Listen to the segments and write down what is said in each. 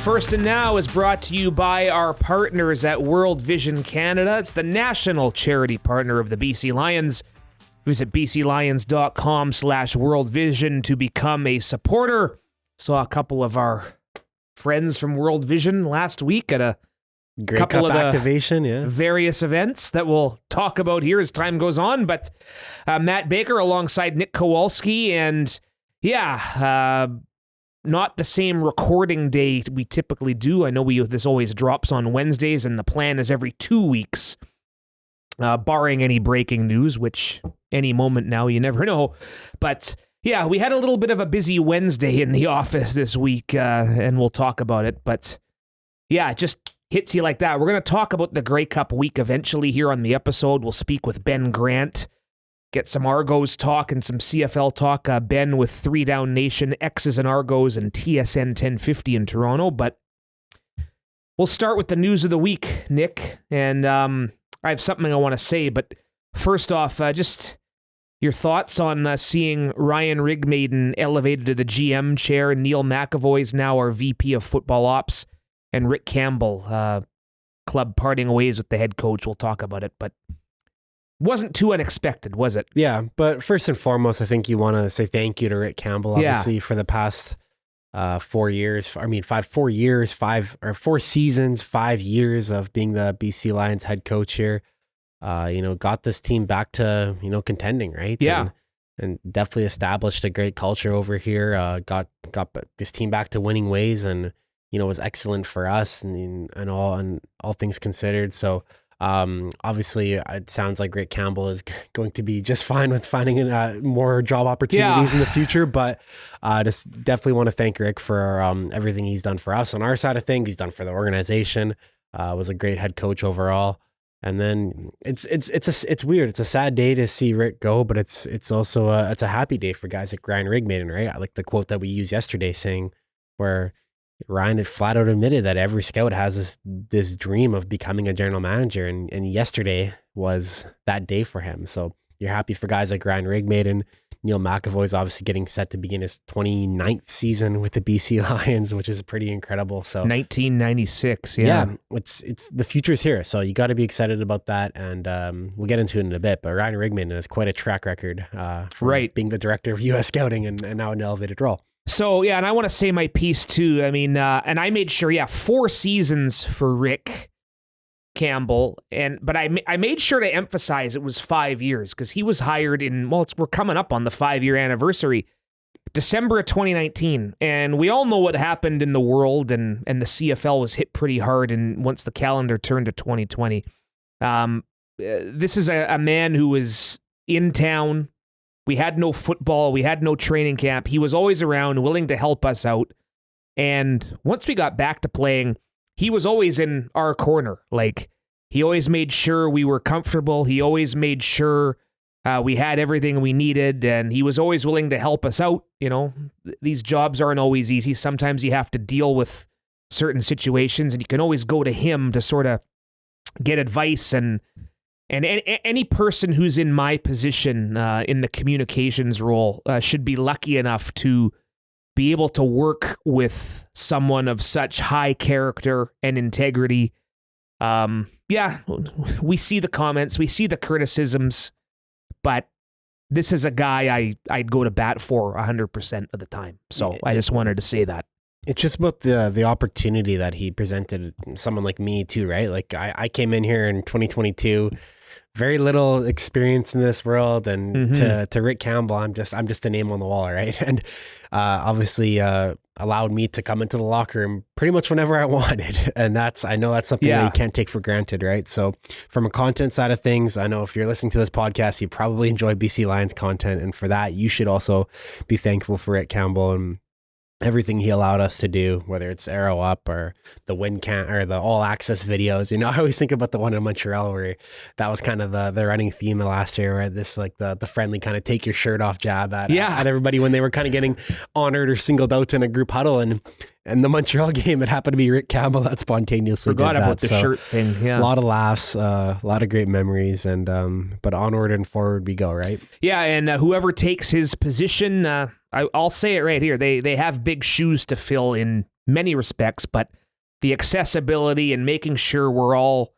First and Now is brought to you by our partners at World Vision Canada. It's the national charity partner of the BC Lions. Visit bclions.com/worldvision to become a supporter. Saw a couple of our friends from World Vision last week at a Grey couple Cup of the activation, various events that we'll talk about here as time goes on. But Matt Baker alongside Nick Kowalski, and not the same recording day we typically do. I know this always drops on Wednesdays, and the plan is every 2 weeks, barring any breaking news, which any moment now, you never know. But yeah, we had a little bit of a busy Wednesday in the office this week, and we'll talk about it. But yeah, it just hits you like that. We're going to talk about the Grey Cup week eventually here on the episode. We'll speak with Ben Grant, get some Argos talk and some CFL talk. Ben with 3 Down Nation, XsandArgos, and TSN 1050 in Toronto. But we'll start with the news of the week, Nick. And I have something I want to say. But first off, just your thoughts on seeing Ryan Rigmaiden elevated to the GM chair. Neil McAvoy's now our VP of Football Ops. And Rick Campbell, club parting ways with the head coach. We'll talk about it. But wasn't too unexpected, was it? Yeah, but first and foremost, I think you want to say thank you to Rick Campbell, obviously, for the past 4 years. 4 seasons, 5 years of being the BC Lions head coach here. Got this team back to, contending, right? Yeah. And definitely established a great culture over here. Got this team back to winning ways, and, was excellent for us and all things considered. So, obviously, it sounds like Rick Campbell is going to be just fine with finding more job opportunities in the future. But just definitely want to thank Rick for everything he's done for us on our side of things. He's done for the organization. Was a great head coach overall. And then it's weird. It's a sad day to see Rick go, but it's also a happy day for guys like Ryan Rigmaiden, right? I like the quote that we used yesterday, saying where Ryan had flat out admitted that every scout has this dream of becoming a general manager, and yesterday was that day for him. So you're happy for guys like Ryan Rigmaiden. Neil McAvoy is obviously getting set to begin his 29th season with the BC Lions, which is pretty incredible. So 1996, yeah. It's the future's here, so you got to be excited about that, and we'll get into it in a bit. But Ryan Rigmaiden has quite a track record, being the director of U.S. Scouting and now in an elevated role. So, yeah, and I want to say my piece, too. I mean, and I made sure, 4 seasons for Rick Campbell, but I made sure to emphasize it was 5 years, because he was hired we're coming up on the 5-year anniversary, December of 2019, and we all know what happened in the world, and the CFL was hit pretty hard, and once the calendar turned to 2020. This is a man who was in town. We had no football. We had no training camp. He was always around, willing to help us out. And once we got back to playing, he was always in our corner. Like, he always made sure we were comfortable. He always made sure we had everything we needed. And he was always willing to help us out. These jobs aren't always easy. Sometimes you have to deal with certain situations, and you can always go to him to sort of get advice. And any person who's in my position in the communications role should be lucky enough to be able to work with someone of such high character and integrity. We see the comments, we see the criticisms, but this is a guy I'd go to bat for 100% of the time. So I just wanted to say that. It's just about the opportunity that he presented someone like me too, right? Like I came in here in 2022, very little experience in this world, and to Rick Campbell, I'm just a name on the wall, right? And obviously allowed me to come into the locker room pretty much whenever I wanted, and I know that's something that you can't take for granted, right? So from a content side of things, I know if you're listening to this podcast, you probably enjoy BC Lions content, and for that, you should also be thankful for Rick Campbell and everything he allowed us to do, whether it's Arrow Up or the or the All Access videos. I always think about the one in Montreal where that was kind of the running theme of last year, where this like the friendly kind of take your shirt off jab at everybody when they were kind of getting honored or singled out in a group huddle. And And the Montreal game, it happened to be Rick Campbell that spontaneously Forgot did that. about the shirt thing. Yeah, a lot of laughs, a lot of great memories, and but onward and forward we go, right? Yeah, and whoever takes his position, I'll say it right here. They have big shoes to fill in many respects, but the accessibility and making sure we're all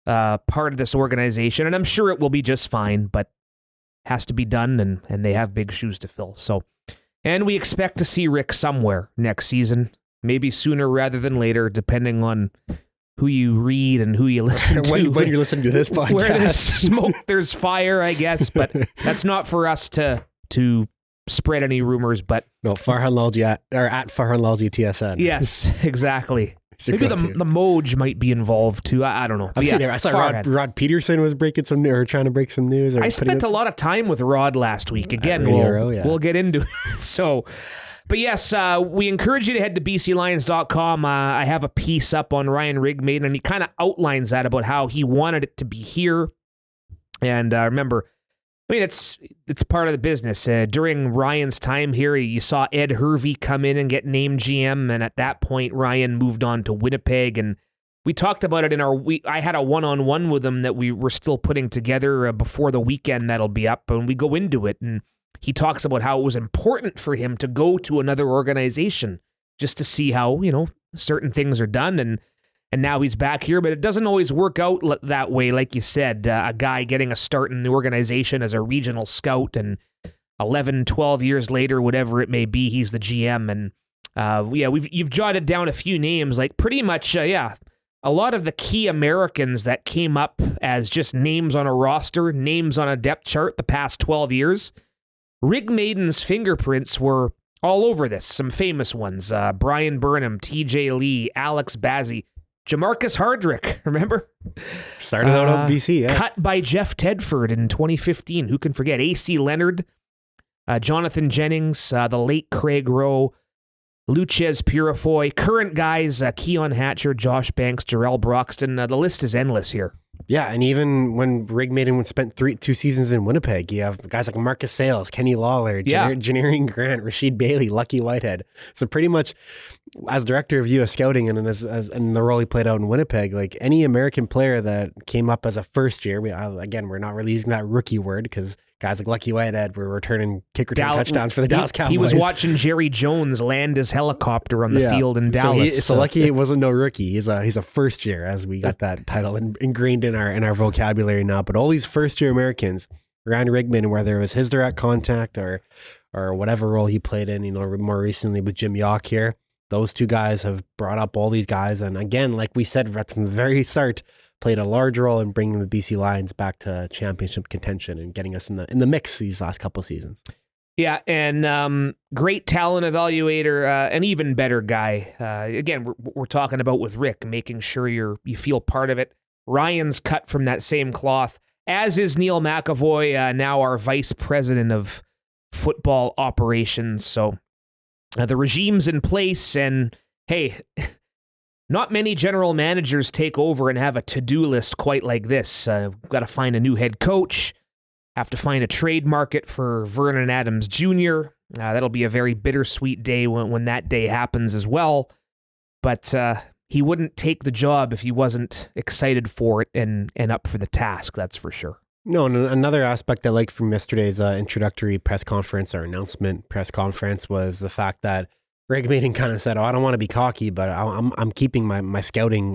part of this organization, and I'm sure it will be just fine, but has to be done, and they have big shoes to fill. So, and we expect to see Rick somewhere next season. Maybe sooner rather than later, depending on who you read and who you listen to. when you're listening to this podcast. Where there's smoke, there's fire, I guess. But that's not for us to spread any rumors. But no, Farhan Lalji at Farhan Lalji TSN. Yes, exactly. Maybe the Moj might be involved too. I don't know. I saw Rod Peterson was breaking some news, or trying to break some news. I spent a lot of time with Rod last week. Again, we'll get into it. So... But yes, we encourage you to head to bclions.com. I have a piece up on Ryan Rigmaiden, and he kind of outlines that about how he wanted it to be here. And remember, I mean, it's part of the business. During Ryan's time here, you saw Ed Hervey come in and get named GM, and at that point, Ryan moved on to Winnipeg. And we talked about it I had a one-on-one with him that we were still putting together before the weekend that'll be up, and we go into it, and he talks about how it was important for him to go to another organization just to see how, certain things are done. And now he's back here, but it doesn't always work out that way. Like you said, a guy getting a start in the organization as a regional scout, and 11, 12 years later, whatever it may be, he's the GM. And you've jotted down a few names, like pretty much, a lot of the key Americans that came up as just names on a roster, names on a depth chart the past 12 years. Rigmaiden's fingerprints were all over this. Some famous ones. Brian Burnham, TJ Lee, Alex Bazzi, Jamarcus Hardrick, remember? Started out on BC, yeah. Cut by Jeff Tedford in 2015. Who can forget? AC Leonard, Jonathan Jennings, the late Craig Rowe, Luchez Purifoy, current guys, Keon Hatcher, Josh Banks, Jarrell Broxton. The list is endless here. Yeah, and even when Rigmaiden spent 2 seasons in Winnipeg, you have guys like Marcus Sales, Kenny Lawler, Janarian Grant, Rashid Bailey, Lucky Whitehead. So pretty much, as director of U.S. Scouting and as in the role he played out in Winnipeg, like any American player that came up as a first year, we're not really using that rookie word because guys like Lucky Whitehead were returning kick return touchdowns for the Dallas Cowboys. He was watching Jerry Jones land his helicopter on the field in Dallas. So Lucky it wasn't no rookie. He's a first year, as we got that title ingrained in our vocabulary now. But all these first year Americans, Ryan Rigmaiden, whether it was his direct contact or whatever role he played in, more recently with Jim Yock here, those two guys have brought up all these guys. And again, like we said from the very start, played a large role in bringing the BC Lions back to championship contention and getting us in the mix these last couple of seasons. Yeah, and great talent evaluator, an even better guy. Again, we're talking about with Rick, making sure you feel part of it. Ryan's cut from that same cloth, as is Neil McAvoy, now our vice president of football operations. So the regime's in place, and hey, not many general managers take over and have a to-do list quite like this. We've got to find a new head coach, have to find a trade market for Vernon Adams Jr. That'll be a very bittersweet day when that day happens as well. But he wouldn't take the job if he wasn't excited for it and up for the task, that's for sure. No, and another aspect I liked from yesterday's introductory press conference or announcement press conference was the fact that Rigmaiden kind of said, I don't want to be cocky, but I'm keeping my scouting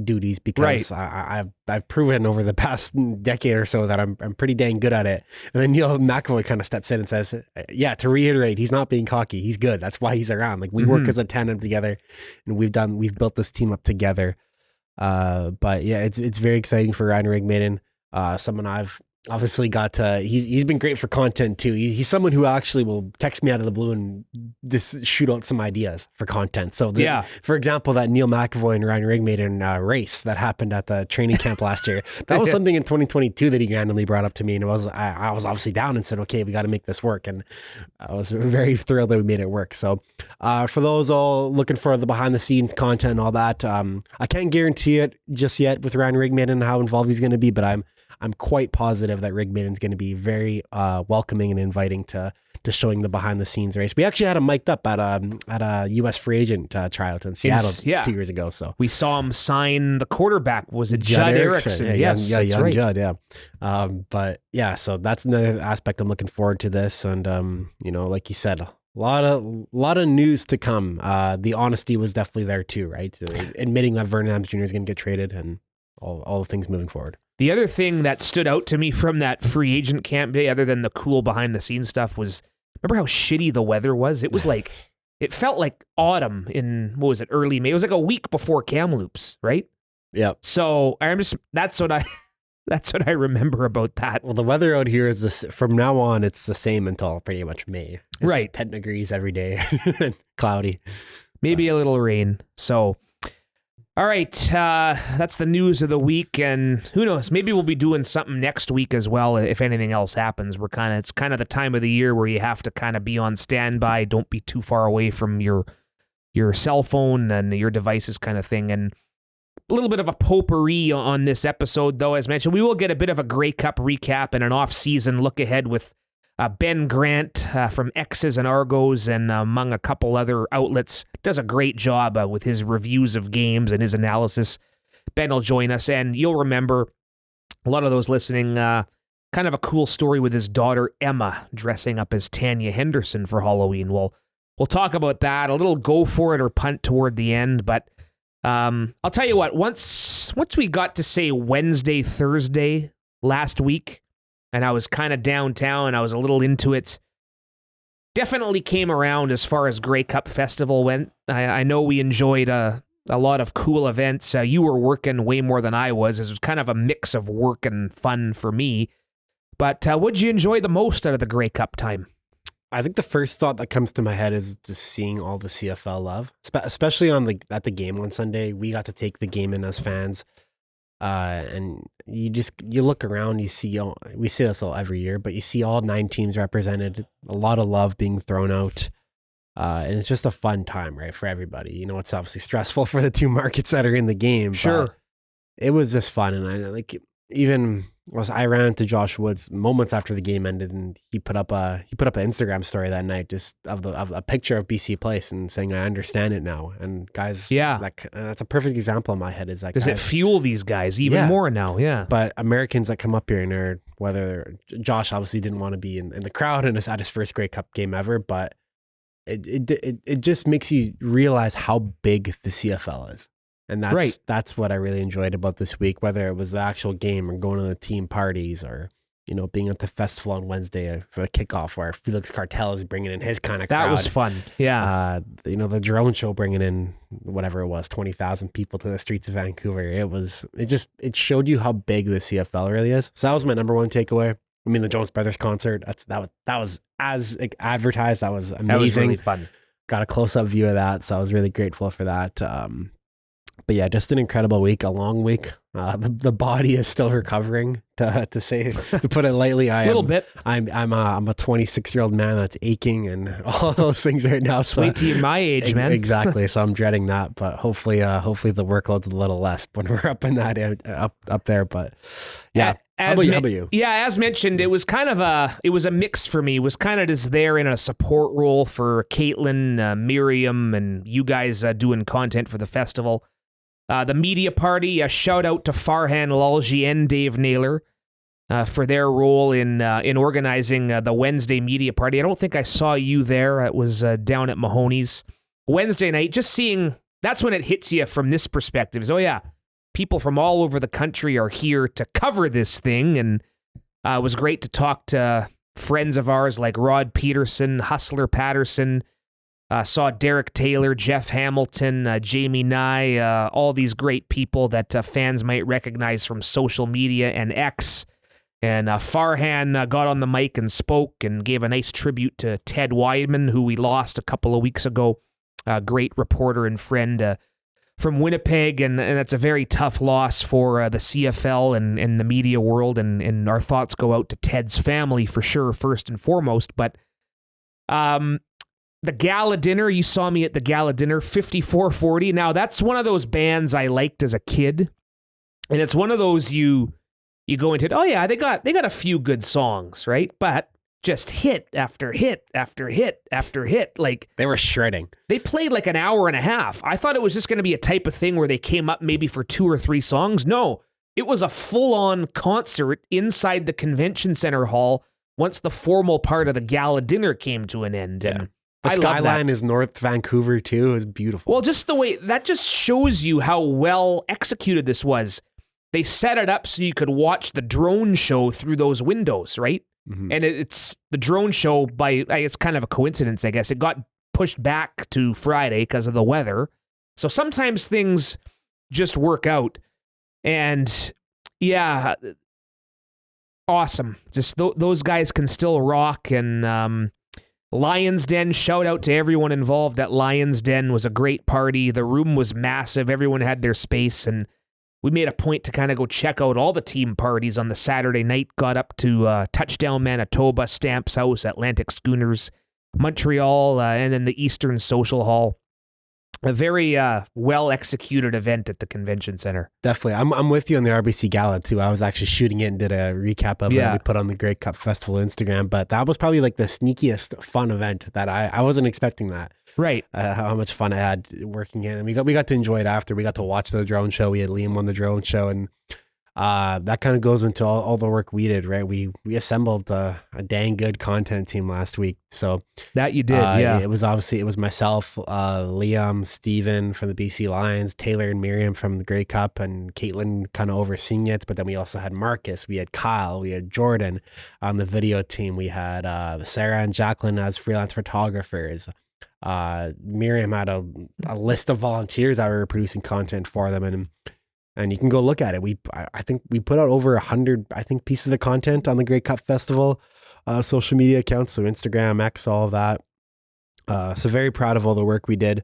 duties because I've proven over the past decade or so that I'm pretty dang good at it. And then Neil McAvoy kind of steps in and says, to reiterate, he's not being cocky. He's good. That's why he's around. Like we work as a tandem together, and we've built this team up together. But yeah, it's very exciting for Ryan Rigmaiden. Someone I've obviously got he's been great for content too. He's someone who actually will text me out of the blue and just shoot out some ideas for content. So for example, that Neil McAvoy and Ryan Rigmaiden race that happened at the training camp last year, that was something in 2022 that he randomly brought up to me, and I was obviously down and said, okay, we got to make this work, and I was very thrilled that we made it work. So for those all looking for the behind the scenes content and all that, I can't guarantee it just yet with Ryan Rigmaiden and how involved he's going to be, but I'm I'm quite positive that Rick Maden's going to be very welcoming and inviting to showing the behind the scenes race. We actually had him mic'd up at a U.S. free agent tryout in Seattle 2 years ago. So we saw him sign the quarterback. Was it Judd Erickson? Yes, young right. Judd. Yeah, but yeah, so that's another aspect I'm looking forward to this, and like you said, a lot of news to come. The honesty was definitely there too, right? So admitting that Vernon Adams Jr. is going to get traded and all the things moving forward. The other thing that stood out to me from that free agent camp day, other than the cool behind the scenes stuff, was remember how shitty the weather was? It was like, it felt like autumn in, what was it, early May? It was like a week before Kamloops, right? Yeah. So that's what I remember about that. Well, the weather out here is this from now on. It's the same until pretty much May. It's right, 10 degrees every day, cloudy, maybe a little rain. So, all right, that's the news of the week, and who knows? Maybe we'll be doing something next week as well if anything else happens. It's kind of the time of the year where you have to kind of be on standby. Don't be too far away from your cell phone and your devices, kind of thing, and. A little bit of a potpourri on this episode, though. As mentioned, we will get a bit of a Grey Cup recap and an off-season look ahead with Ben Grant from XsandArgos and among a couple other outlets. Does a great job with his reviews of games and his analysis. Ben will join us, and you'll remember, a lot of those listening, kind of a cool story with his daughter Emma dressing up as Tanya Henderson for Halloween. We'll talk about that, a little go for it or punt toward the end, but I'll tell you what, once we got to say Wednesday, Thursday last week, and I was kind of downtown, I was a little into it, definitely came around as far as Grey Cup Festival went. I know we enjoyed a lot of cool events. You were working way more than I was. It was kind of a mix of work and fun for me. But what'd you enjoy the most out of the Grey Cup time? I think the first thought that comes to my head is just seeing all the CFL love, especially at the game on Sunday. We got to take the game in as fans, and you look around, you see we see this all every year, but you see all 9 teams represented, a lot of love being thrown out, and it's just a fun time, right, for everybody. You know, it's obviously stressful for the 2 markets that are in the game. Sure, it was just fun, and I ran into Josh Woods moments after the game ended, and he put up an Instagram story that night just of a picture of BC Place and saying, "I understand it now." And guys, that's a perfect example in my head. Is that does it fuel these guys even more now? Yeah, but Americans that come up here and are whether Josh obviously didn't want to be in the crowd and it's at his first Grey Cup game ever, but it just makes you realize how big the CFL is. And that's what I really enjoyed about this week, whether it was the actual game or going to the team parties or, being at the festival on Wednesday for the kickoff where Felix Cartel is bringing in his kind of crowd. That was fun. Yeah. The drone show bringing in whatever it was, 20,000 people to the streets of Vancouver. It showed you how big the CFL really is. So that was my number one takeaway. I mean, the Jonas Brothers concert, that was as advertised. That was amazing. That was really fun. Got a close-up view of that. So I was really grateful for that. But yeah, just an incredible week, a long week. The body is still recovering, to put it lightly. I'm a 26-year-old man that's aching and all those things right now. So wait till you're my age, man. Exactly. So I'm dreading that, but hopefully the workload's a little less when we're up in that up there. But yeah. How about you? Yeah, as mentioned, it was kind of a mix for me. It was kind of just there in a support role for Caitlin, Miriam, and you guys doing content for the festival. The media party, a shout out to Farhan Lalji and Dave Naylor for their role in organizing the Wednesday media party. I don't think I saw you there. It was down at Mahoney's. Wednesday night, just seeing, that's when it hits you from this perspective. Is, oh yeah, people from all over the country are here to cover this thing, and it was great to talk to friends of ours like Rod Peterson, Hustler Patterson, saw Derek Taylor, Jeff Hamilton, Jamie Nye, all these great people that fans might recognize from social media and X. And Farhan got on the mic and spoke and gave a nice tribute to Ted Weidman, who we lost a couple of weeks ago. A great reporter and friend from Winnipeg, and that's a very tough loss for the CFL and the media world, and our thoughts go out to Ted's family for sure, first and foremost. But the gala dinner, you saw me at the gala dinner, 5440. Now, that's one of those bands I liked as a kid, and it's one of those you you go into it, oh yeah, they got a few good songs, right? But just hit after hit after hit after hit. Like, They were shredding. they played like an hour and a half. I thought it was just going to be a type of thing where they came up maybe for 2 or 3 songs. No, it was a full-on concert inside the convention center hall once the formal part of the gala dinner came to an end. And The I love that. skyline is North Vancouver too. It was beautiful. Well, just the way that just shows you how well executed this was. They set it up so you could watch the drone show through those windows, right? Mhm. And it's the drone show it's kind of a coincidence, I guess. It got pushed back to Friday because of the weather. So sometimes things just work out. And yeah, awesome. Just those guys can still rock. And Lion's Den, shout out to everyone involved at Lion's Den. Was a great party. The room was massive. Everyone had their space, and we made a point to kind of go check out all the team parties on the Saturday night. Got up to Touchdown Manitoba, Stamps House, Atlantic Schooners, Montreal, and then the Eastern Social Hall. A very well-executed event at the convention center. Definitely. I'm with you on the RBC Gala too. I was actually shooting it and did a recap of it Yeah. we put on the Grey Cup Festival Instagram, but that was probably like the sneakiest fun event that I wasn't expecting that. Right. How much fun I had working in. And we got to enjoy it after. We got to watch the drone show. We had Liam on the drone show, and that kind of goes into all the work we did, right? We assembled a dang good content team last week. So That you did, yeah. It was myself, Liam, Steven from the BC Lions, Taylor and Miriam from the Grey Cup, and Caitlin kind of overseeing it. But then we also had Marcus, we had Kyle, we had Jordan on the video team. We had Sarah and Jacqueline as freelance photographers. Miriam had a list of volunteers that were producing content for them, and you can go look at it. I think we put out over 100 pieces of content on the Grey Cup Festival social media accounts, so Instagram, X, all of that. So very proud of all the work we did.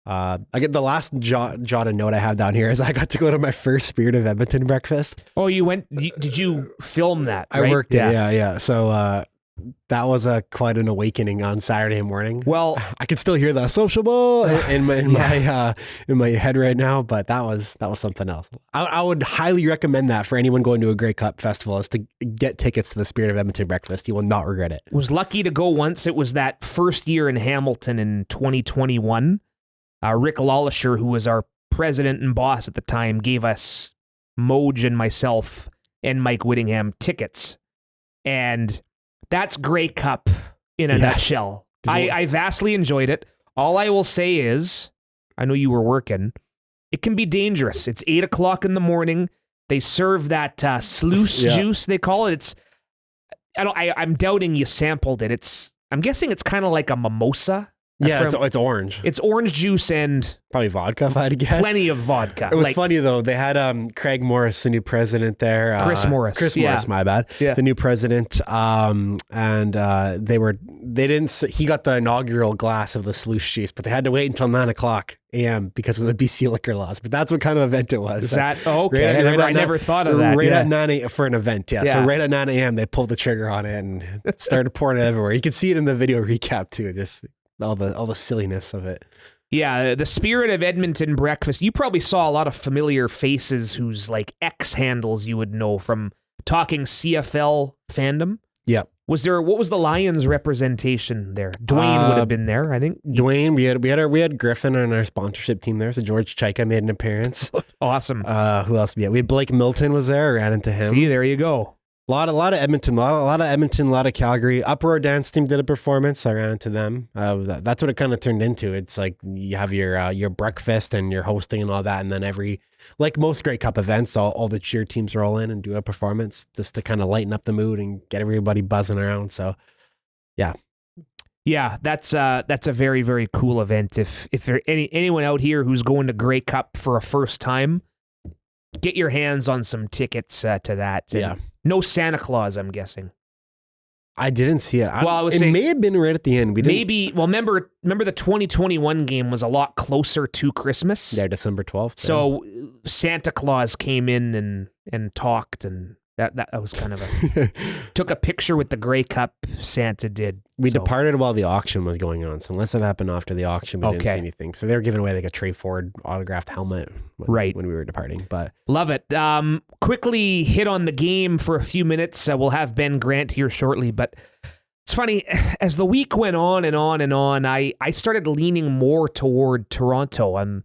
I get the last jotted note I have down here is I got to go to my first Spirit of Edmonton breakfast. Oh, did you film that? I right? worked it, yeah. So that was quite an awakening on Saturday morning. Well, I can still hear the social ball in my head right now, but that was something else. I would highly recommend that for anyone going to a Grey Cup festival is to get tickets to the Spirit of Edmonton breakfast. You will not regret it. was lucky to go once. It was that first year in Hamilton in 2021. Rick Lawlisher, who was our president and boss at the time, gave us Moj and myself and Mike Whittingham tickets. And that's Grey Cup in a nutshell. I vastly enjoyed it. All I will say is, I know you were working, it can be dangerous. It's 8 o'clock in the morning. They serve that sluice juice, they call it. I'm doubting you sampled it. I'm guessing it's kind of like a mimosa. Yeah, it's orange. It's orange juice and probably vodka, if I had to guess. Plenty of vodka. It was funny though. They had Craig Morris, the new president there. Chris Morris, my bad. Yeah. The new president. And he got the inaugural glass of the sluice juice, but they had to wait until 9 o'clock a.m. because of the BC liquor laws. But that's what kind of event it was. Is that okay? I never thought of that. Right at 9 a.m. for an event, yeah. Yeah. So right at 9 a.m. they pulled the trigger on it and started pouring it everywhere. You can see it in the video recap too. Just all the silliness of it. Yeah, the Spirit of Edmonton breakfast. You probably saw a lot of familiar faces whose like X handles you would know from talking CFL fandom. Yeah. What was the Lions representation there? Dwayne would have been there, I think. Dwayne, we had Griffin on our sponsorship team there, so George Chaika made an appearance. Awesome. Who else? We had Blake Milton was there. Ran into him. See, there you go. A lot of Edmonton, a lot of Calgary. Uproar Dance Team did a performance. I ran into them. That's what it kind of turned into. It's like you have your breakfast and your hosting and all that, and then like most Grey Cup events, all the cheer teams roll in and do a performance just to kind of lighten up the mood and get everybody buzzing around. So, yeah. Yeah, that's a very, very cool event. If there anyone out here who's going to Grey Cup for a first time, get your hands on some tickets to that. And yeah. No Santa Claus, I'm guessing. I didn't see it. It may have been right at the end. Remember the 2021 game was a lot closer to Christmas. Yeah, December 12th. So Santa Claus came in and talked, and That was kind of a took a picture with the Grey Cup. Santa did. We departed while the auction was going on, so unless it happened after the auction, we didn't see anything. So they were giving away like a Trey Ford autographed helmet, when we were departing. But love it. Quickly hit on the game for a few minutes. We'll have Ben Grant here shortly, but it's funny as the week went on and on and on. I started leaning more toward Toronto. I'm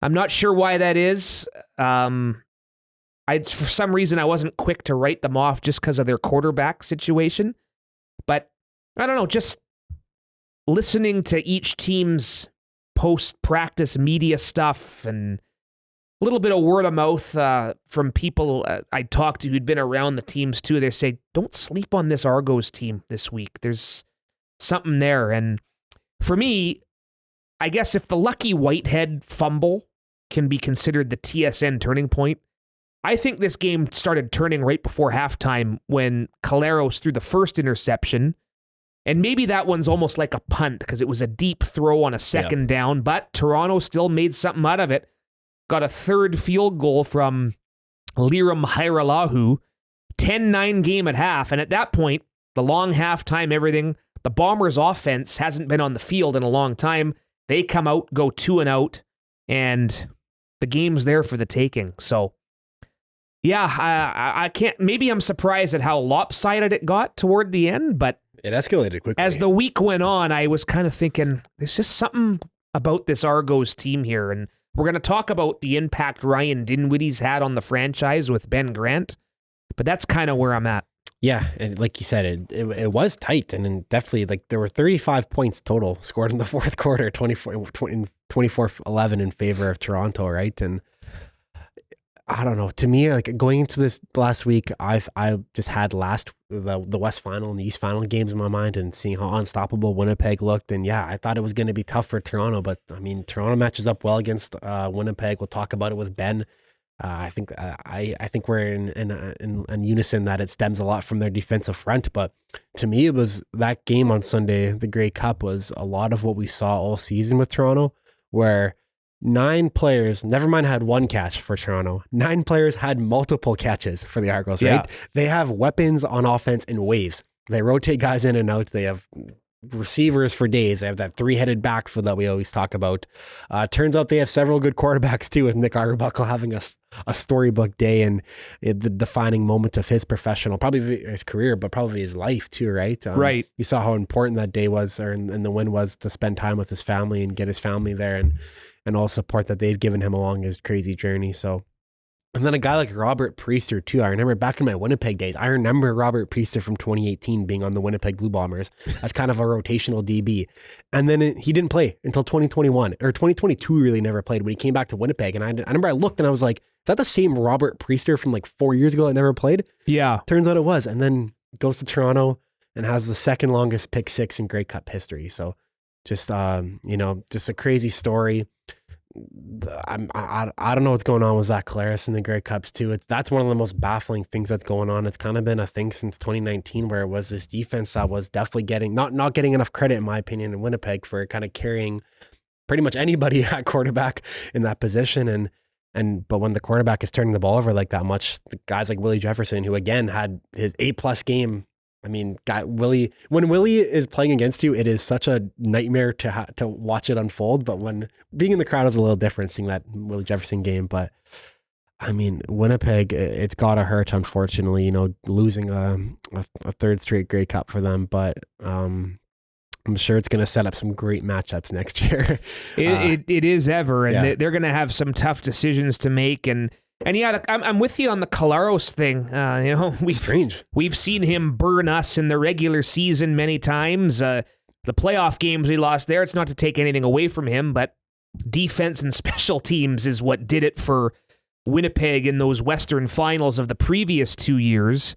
not sure why that is. For some reason, I wasn't quick to write them off just because of their quarterback situation. But I don't know, just listening to each team's post-practice media stuff and a little bit of word of mouth from people I talked to who'd been around the teams too. They say, don't sleep on this Argos team this week. There's something there. And for me, I guess if the Lucky Whitehead fumble can be considered the TSN turning point, I think this game started turning right before halftime when Caleros threw the first interception. And maybe that one's almost like a punt because it was a deep throw on a second down, but Toronto still made something out of it. Got a third field goal from Liram Hajrullahu, 10-9 game at half. And at that point, the long halftime, everything, the Bombers' offense hasn't been on the field in a long time. They come out, go 2-out, and the game's there for the taking. So, yeah, I can't. Maybe I'm surprised at how lopsided it got toward the end, but it escalated quickly. As the week went on, I was kind of thinking, there's just something about this Argos team here, and we're going to talk about the impact Ryan Dinwiddie's had on the franchise with Ben Grant, but that's kind of where I'm at. Yeah, and like you said, it was tight, and then definitely like there were 35 points total scored in the fourth quarter, 24-11 in favor of Toronto, right? And I don't know. To me, like going into this last week, I just had the West Final and the East Final games in my mind and seeing how unstoppable Winnipeg looked. And yeah, I thought it was going to be tough for Toronto, but I mean, Toronto matches up well against Winnipeg. We'll talk about it with Ben. I think we're in unison that it stems a lot from their defensive front. But to me, it was that game on Sunday, the Grey Cup, was a lot of what we saw all season with Toronto, where 9 players, never mind had one catch for Toronto, 9 players had multiple catches for the Argos, right? Yeah. They have weapons on offense in waves. They rotate guys in and out. They have receivers for days. They have that 3-headed backfield that we always talk about. Turns out they have several good quarterbacks too, with Nick Arbuckle having a storybook day and the defining moment of his professional, probably his career, but probably his life too, right? Right. You saw how important that day was, and the win was, to spend time with his family and get his family there and all support that they've given him along his crazy journey. So, and then a guy like Robert Priester too. I remember back in my Winnipeg days, I remember Robert Priester from 2018 being on the Winnipeg Blue Bombers as kind of a rotational DB. And then he didn't play until 2021 or 2022, really never played when he came back to Winnipeg. And I remember I looked and I was like, is that the same Robert Priester from like 4 years ago that never played? Yeah. Turns out it was. And then goes to Toronto and has the second longest pick 6 in Grey Cup history. So just, just a crazy story. I don't know what's going on with Zach Collaros in the Grey Cups too. That's one of the most baffling things that's going on. It's kind of been a thing since 2019, where it was this defense that was definitely getting not getting enough credit, in my opinion, in Winnipeg for kind of carrying pretty much anybody at quarterback in that position. But when the quarterback is turning the ball over like that much, the guys like Willie Jefferson, who again had his 8+ game. I mean, when Willie is playing against you, it is such a nightmare to watch it unfold. But when being in the crowd is a little different, seeing that Willie Jefferson game. But I mean, Winnipeg, it's gotta hurt, unfortunately. Losing a third straight Grey Cup for them. But I'm sure it's going to set up some great matchups next year. It is ever, and yeah. They're going to have some tough decisions to make. And yeah, I'm with you on the Collaros thing. Strange. We've seen him burn us in the regular season many times. The playoff games he lost there, it's not to take anything away from him, but defense and special teams is what did it for Winnipeg in those Western finals of the previous 2 years.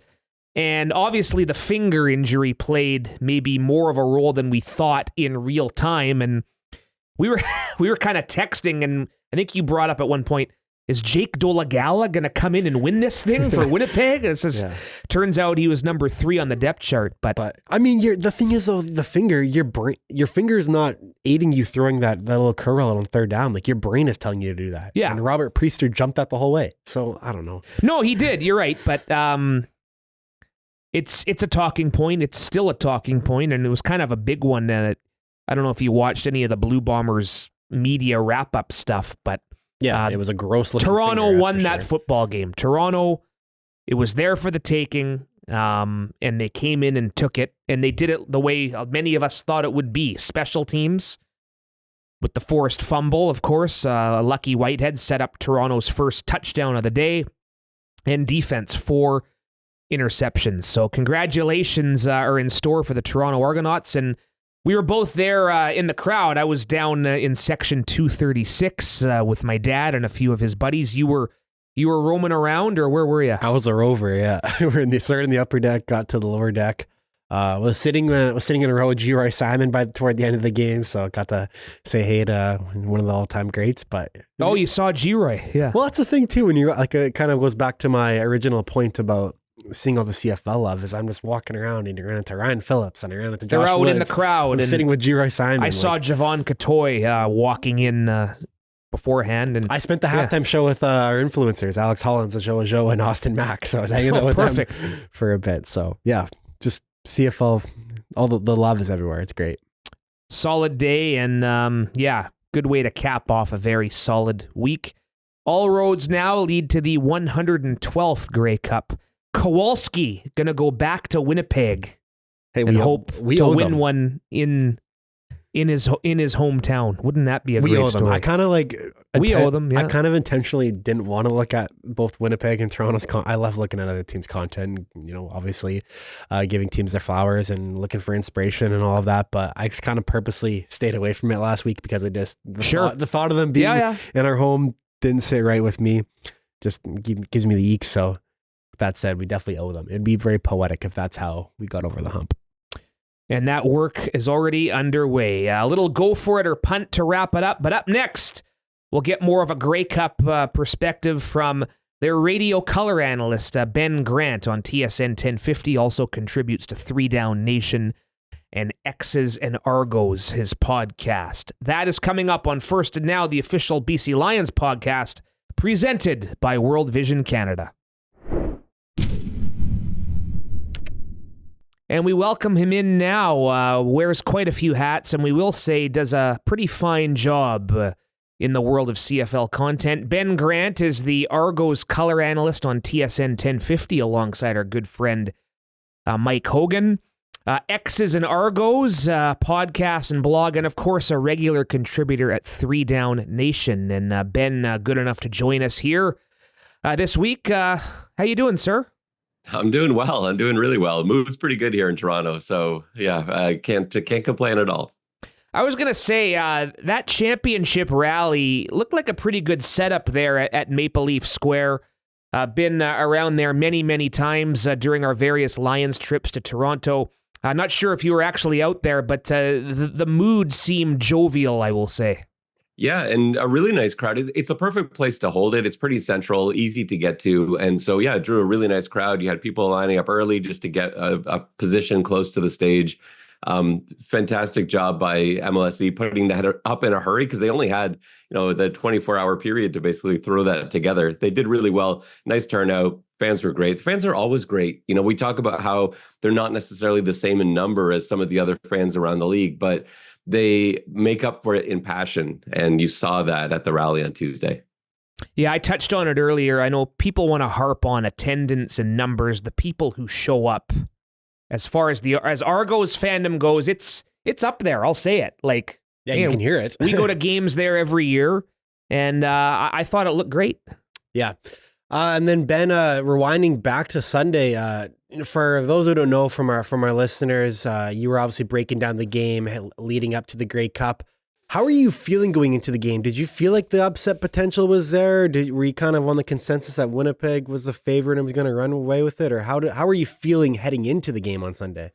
And obviously the finger injury played maybe more of a role than we thought in real time. And we were kind of texting, and I think you brought up at one point, is Jake Dolagala going to come in and win this thing for Winnipeg? Turns out he was number 3 on the depth chart. But I mean, the thing is, though, the finger, your finger is not aiding you throwing that little curl on third down. Like, your brain is telling you to do that. Yeah. And Robert Priester jumped that the whole way. So I don't know. No, he did. You're right. But it's a talking point. It's still a talking point, and it was kind of a big one. I don't know if you watched any of the Blue Bombers media wrap-up stuff, but yeah, it was a gross looking Toronto finger, won that football game. Toronto, it was there for the taking, and they came in and took it, and they did it the way many of us thought it would be. Special teams with the forced fumble, of course. Lucky Whitehead set up Toronto's first touchdown of the day, and defense 4 interceptions. So congratulations are in store for the Toronto Argonauts, and we were both there in the crowd. I was down in section 236 with my dad and a few of his buddies. You were roaming around, or where were you? I was a rover, yeah. We were started in the upper deck, got to the lower deck. Was sitting in a row with G-Roy Simon toward the end of the game, so I got to say hey to one of the all-time greats. But you saw G-Roy, yeah. Well, that's the thing too. When you it kind of goes back to my original point about seeing all the CFL love. Is I'm just walking around and I ran into Ryan Phillips and I ran into Josh They're out Woods. in the crowd and sitting with G-Roy Simon. I saw Javon Katoy walking in beforehand, and I spent the halftime show with our influencers, Alex Hollins, the show with Joe, and Austin Mack. So I was hanging out with them for a bit. So yeah, just CFL, all the love is everywhere. It's great. Solid day, and good way to cap off a very solid week. All roads now lead to the 112th Grey Cup. Kowalski going to go back to Winnipeg and hope to win one in his hometown. Wouldn't that be a great story? I kind of we owe them. Yeah. I kind of intentionally didn't want to look at both Winnipeg and Toronto's. I love looking at other teams' content. Obviously, giving teams their flowers and looking for inspiration and all of that. But I just kind of purposely stayed away from it last week because the thought of them being in our home didn't sit right with me. Just gives me the eeks. So that said, we definitely owe them. It'd be very poetic if that's how we got over the hump. And that work is already underway. A little go for it or punt to wrap it up. But up next, we'll get more of a Grey Cup perspective from their radio color analyst, Ben Grant, on TSN 1050. Also contributes to 3 Down Nation and X's and Argos, his podcast. That is coming up on First and Now, the official BC Lions podcast, presented by World Vision Canada. And we welcome him in now, wears quite a few hats, and we will say does a pretty fine job in the world of CFL content. Ben Grant is the Argos color analyst on TSN 1050 alongside our good friend Mike Hogan. X's and Argos podcast and blog, and of course a regular contributor at 3 Down Nation. And Ben, good enough to join us here this week. How you doing, sir? I'm doing well. I'm doing really well. Mood's pretty good here in Toronto. So yeah, I can't complain at all. I was going to say that championship rally looked like a pretty good setup there at Maple Leaf Square. Been around there many, many times during our various Lions trips to Toronto. I'm not sure if you were actually out there, but the mood seemed jovial, I will say. Yeah, and a really nice crowd. It's a perfect place to hold it. It's pretty central, easy to get to. And so, yeah, it drew a really nice crowd. You had people lining up early just to get a position close to the stage. Fantastic job by MLSE putting that up in a hurry because they only had, the 24-hour period to basically throw that together. They did really well. Nice turnout. Fans were great. The fans are always great. We talk about how they're not necessarily the same in number as some of the other fans around the league, but they make up for it in passion. And you saw that at the rally on Tuesday. Yeah, I touched on it earlier. I know people want to harp on attendance and numbers, the people who show up. As far as as Argos fandom goes, it's up there. I'll say it. You can hear it. We go to games there every year, and I thought it looked great. Yeah. And then Ben, rewinding back to Sunday, for those who don't know from our listeners, you were obviously breaking down the game leading up to the Grey Cup. How are you feeling going into the game? Did you feel like the upset potential was there? Were you kind of on the consensus that Winnipeg was the favorite and was going to run away with it? Or how are you feeling heading into the game on Sunday?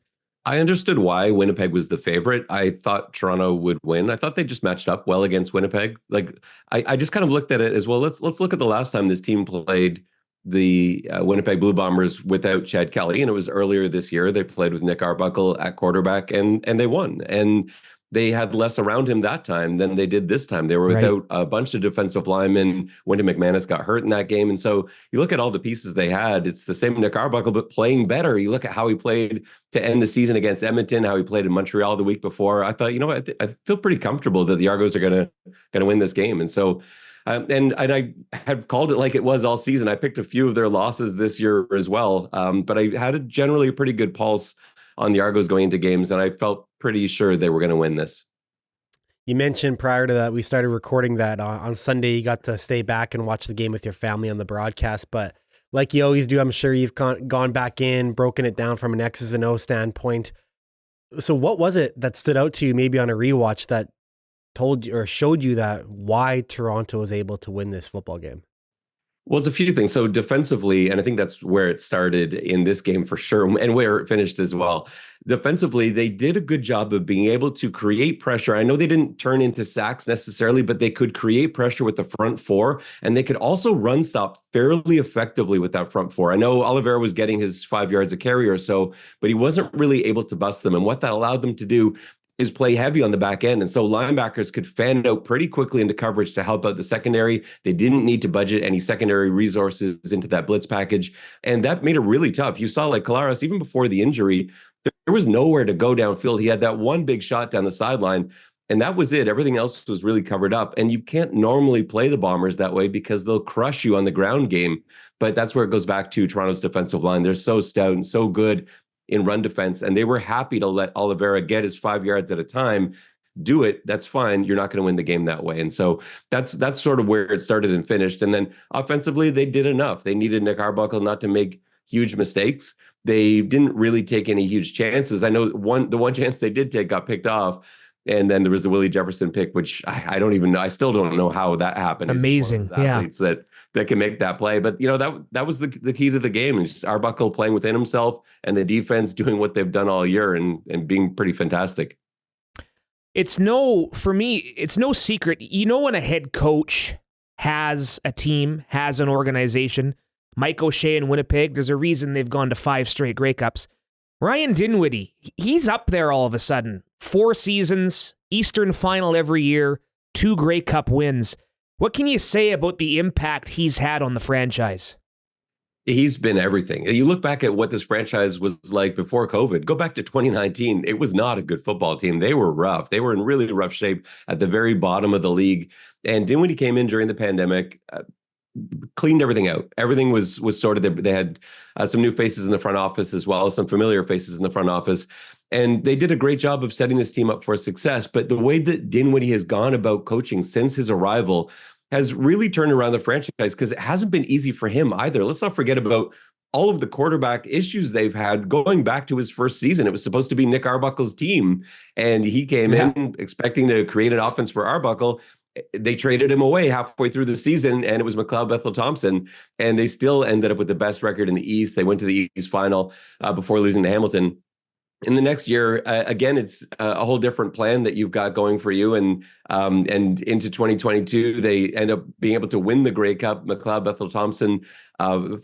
I understood why Winnipeg was the favorite. I thought Toronto would win. I thought they just matched up well against Winnipeg. Like I just kind of looked at it as well. Let's look at the last time this team played the Winnipeg Blue Bombers without Chad Kelly, and it was earlier this year. They played with Nick Arbuckle at quarterback, and they won. And they had less around him that time than they did this time. They were without a bunch of defensive linemen. Wendell McManus got hurt in that game. And so you look at all the pieces they had, it's the same Nick Arbuckle, but playing better. You look at how he played to end the season against Edmonton, how he played in Montreal the week before. I thought, you know what, I feel pretty comfortable that the Argos are going to win this game. And so and I had called it like it was all season. I picked a few of their losses this year as well. But I had a generally pretty good pulse on the Argos going into games, and I felt pretty sure they were going to win this. You mentioned prior to that, we started recording that on Sunday. You got to stay back and watch the game with your family on the broadcast. But like you always do, I'm sure you've gone back in, broken it down from an X's and O standpoint. So what was it that stood out to you maybe on a rewatch that told you or showed you that why Toronto was able to win this football game? Well, it's a few things. So defensively, and I think that's where it started in this game for sure, and where it finished as well. Defensively, they did a good job of being able to create pressure. I know they didn't turn into sacks necessarily, but they could create pressure with the front four, and they could also run stop fairly effectively with that front four. I know Oliveira was getting his 5 yards a carry or so, but he wasn't really able to bust them. And what that allowed them to do is play heavy on the back end. And so linebackers could fan out pretty quickly into coverage to help out the secondary. They didn't need to budget any secondary resources into that blitz package. And that made it really tough. You saw like Collaros, even before the injury, there was nowhere to go downfield. He had that one big shot down the sideline, and that was it. Everything else was really covered up. And you can't normally play the Bombers that way because they'll crush you on the ground game. But that's where it goes back to Toronto's defensive line. They're so stout and so good in run defense, and they were happy to let Oliveira get his 5 yards at a time. Do it. That's fine. You're not going to win the game that way. And so that's sort of where it started and finished. And then offensively, they did enough. They needed Nick Arbuckle not to make huge mistakes. They didn't really take any huge chances. I know the one chance they did take got picked off. And then there was the Willie Jefferson pick, which I don't even know. I still don't know how that happened. Amazing. Athletes that can make that play. But, you know, that was the key to the game. It's just Arbuckle playing within himself and the defense doing what they've done all year and being pretty fantastic. For me, it's no secret. You know, when a head coach has a team, has an organization, Mike O'Shea in Winnipeg, there's a reason they've gone to 5 straight Grey Cups. Ryan Dinwiddie, he's up there all of a sudden. 4 seasons, Eastern Final every year, 2 Grey Cup wins. What can you say about the impact he's had on the franchise? He's been everything. You look back at what this franchise was like before COVID. Go back to 2019. It was not a good football team. They were rough. They were in really rough shape at the very bottom of the league. And Dinwiddie came in during the pandemic, cleaned everything out. Everything was sorted. They had some new faces in the front office as well as some familiar faces in the front office. And they did a great job of setting this team up for success. But the way that Dinwiddie has gone about coaching since his arrival has really turned around the franchise, because it hasn't been easy for him either. Let's not forget about all of the quarterback issues they've had going back to his first season. It was supposed to be Nick Arbuckle's team, and he came in expecting to create an offense for Arbuckle. They traded him away halfway through the season, and it was McLeod Bethel-Thompson, and they still ended up with the best record in the East. They went to the East Final before losing to Hamilton. In the next year, again, it's a whole different plan that you've got going for you. And into 2022, they end up being able to win the Grey Cup. McLeod Bethel-Thompson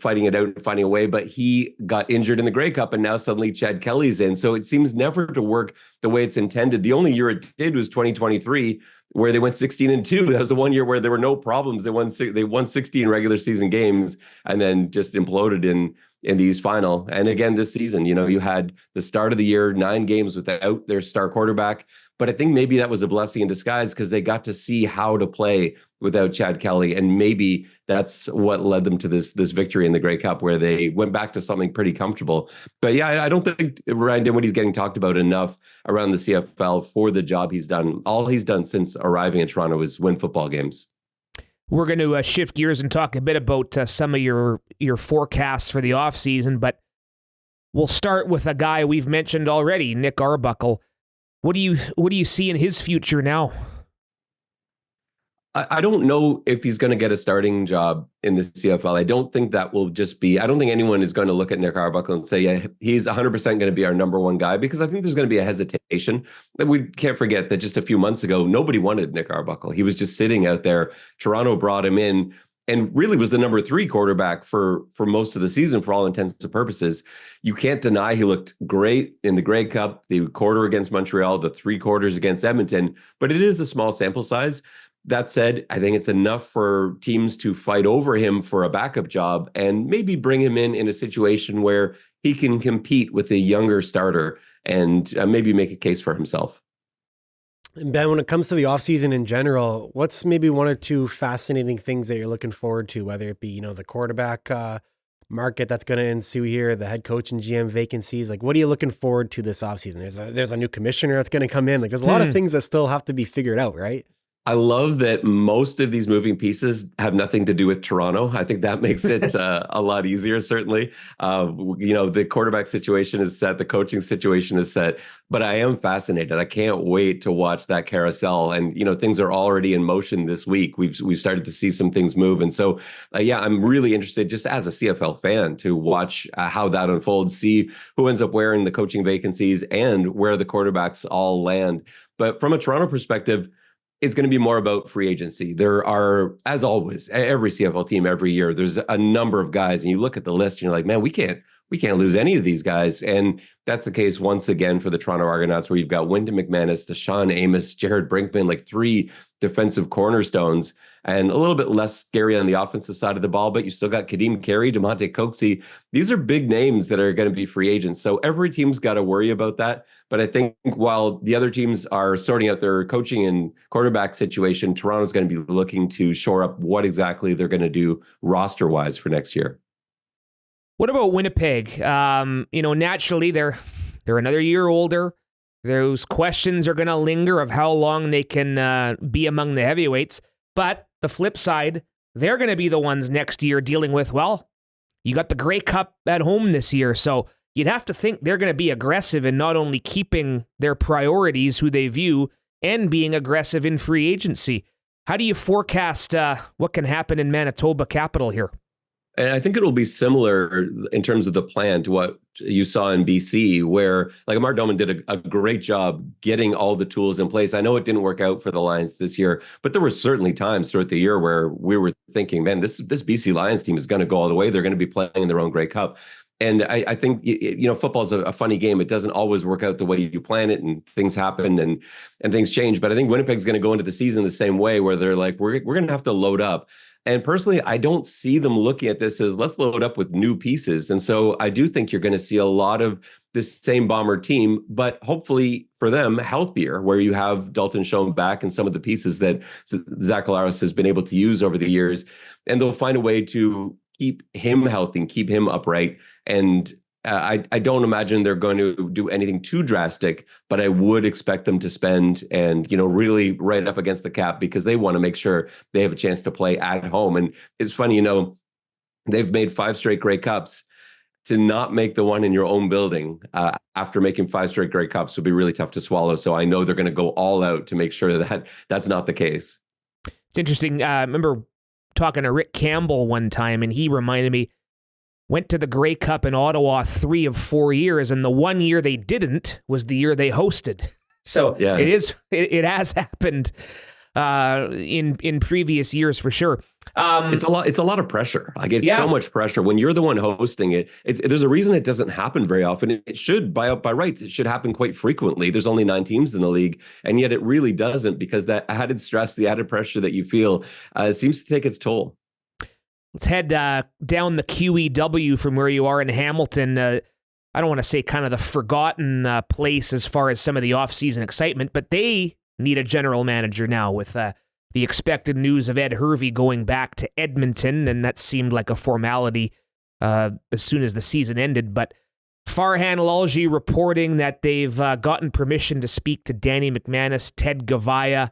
fighting it out and finding a way, but he got injured in the Grey Cup, and now suddenly Chad Kelly's in. So it seems never to work the way it's intended. The only year it did was 2023, where they went 16-2. That was the one year where there were no problems. They won 16 regular season games and then just imploded in the East Final. And again, this season, you know, you had the start of the year, 9 games without their star quarterback. But I think maybe that was a blessing in disguise, because they got to see how to play without Chad Kelly. And maybe that's what led them to this victory in the Grey Cup, where they went back to something pretty comfortable. But yeah, I don't think Ryan Dinwiddie's getting talked about enough around the CFL for the job he's done. All he's done since arriving in Toronto is win football games. We're going to shift gears and talk a bit about some of your forecasts for the offseason, but we'll start with a guy we've mentioned already, Nick Arbuckle. What do you see in his future now? I don't know if he's going to get a starting job in the CFL. I don't think that will just be, I don't think anyone is going to look at Nick Arbuckle and say, yeah, he's 100% going to be our number one guy, because I think there's going to be a hesitation. But we can't forget that just a few months ago, nobody wanted Nick Arbuckle. He was just sitting out there. Toronto brought him in and really was the number 3 quarterback for most of the season for all intents and purposes. You can't deny he looked great in the Grey Cup, the quarter against Montreal, the 3 quarters against Edmonton, but it is a small sample size. That said, I think it's enough for teams to fight over him for a backup job and maybe bring him in a situation where he can compete with a younger starter and maybe make a case for himself. And Ben, when it comes to the offseason in general, what's maybe 1 or 2 fascinating things that you're looking forward to, whether it be, the quarterback market that's going to ensue here, the head coach and GM vacancies? Like, what are you looking forward to this offseason? There's a new commissioner that's going to come in. Like, there's a lot of things that still have to be figured out, right? I love that most of these moving pieces have nothing to do with Toronto. I think that makes it a lot easier, certainly. The quarterback situation is set, the coaching situation is set, but I am fascinated. I can't wait to watch that carousel. And, things are already in motion this week. We've started to see some things move. And so, I'm really interested, just as a CFL fan, to watch how that unfolds, see who ends up wearing the coaching vacancies and where the quarterbacks all land. But from a Toronto perspective, it's going to be more about free agency. There are, as always, every CFL team every year, there's a number of guys, and you look at the list and you're like, man, we can't lose any of these guys. And that's the case once again for the Toronto Argonauts, where you've got Wyndham McManus, Deshaun Amos, Jared Brinkman, like 3 defensive cornerstones, and a little bit less scary on the offensive side of the ball, but you still got Kadeem Carey, DeMonte Coxey. These are big names that are going to be free agents. So every team's got to worry about that. But I think while the other teams are sorting out their coaching and quarterback situation, Toronto's going to be looking to shore up what exactly they're going to do roster-wise for next year. What about Winnipeg? Naturally, they're another year older. Those questions are going to linger of how long they can be among the heavyweights. But the flip side, they're going to be the ones next year dealing with, well, you got the Grey Cup at home this year. So you'd have to think they're going to be aggressive in not only keeping their priorities, who they view, and being aggressive in free agency. How do you forecast what can happen in Manitoba Capital here? And I think it'll be similar in terms of the plan to what you saw in BC, where like Amar Doman did a great job getting all the tools in place. I know it didn't work out for the Lions this year, but there were certainly times throughout the year where we were thinking, man, this BC Lions team is going to go all the way. They're going to be playing in their own Grey Cup. And I think, football is a funny game. It doesn't always work out the way you plan it, and things happen and things change. But I think Winnipeg's going to go into the season the same way, where they're like, we're going to have to load up. And personally, I don't see them looking at this as let's load up with new pieces. And so I do think you're going to see a lot of this same Bomber team, but hopefully for them, healthier, where you have Dalton Schoen back and some of the pieces that Zach Collaros has been able to use over the years. And they'll find a way to keep him healthy and keep him upright. And I don't imagine they're going to do anything too drastic, but I would expect them to spend and, really right up against the cap, because they want to make sure they have a chance to play at home. And it's funny, they've made 5 straight Grey Cups. To not make the one in your own building after making 5 straight Grey Cups would be really tough to swallow. So I know they're going to go all out to make sure that that's not the case. It's interesting. I remember talking to Rick Campbell one time, and he reminded me, went to the Grey Cup in Ottawa 3 of 4 years, and the one year they didn't was the year they hosted. So yeah. It has happened in previous years for sure. It's a lot of pressure. Like it's so much pressure when you're the one hosting it. There's a reason it doesn't happen very often. It should, by rights, it should happen quite frequently. There's only 9 teams in the league, and yet it really doesn't, because that added stress, the added pressure that you feel, seems to take its toll. Let's head down the QEW from where you are in Hamilton. I don't want to say kind of the forgotten place as far as some of the offseason excitement, but they need a general manager now with the expected news of Ed Hervey going back to Edmonton, and that seemed like a formality as soon as the season ended. But Farhan Lalji reporting that they've gotten permission to speak to Danny McManus, Ted Gavaya.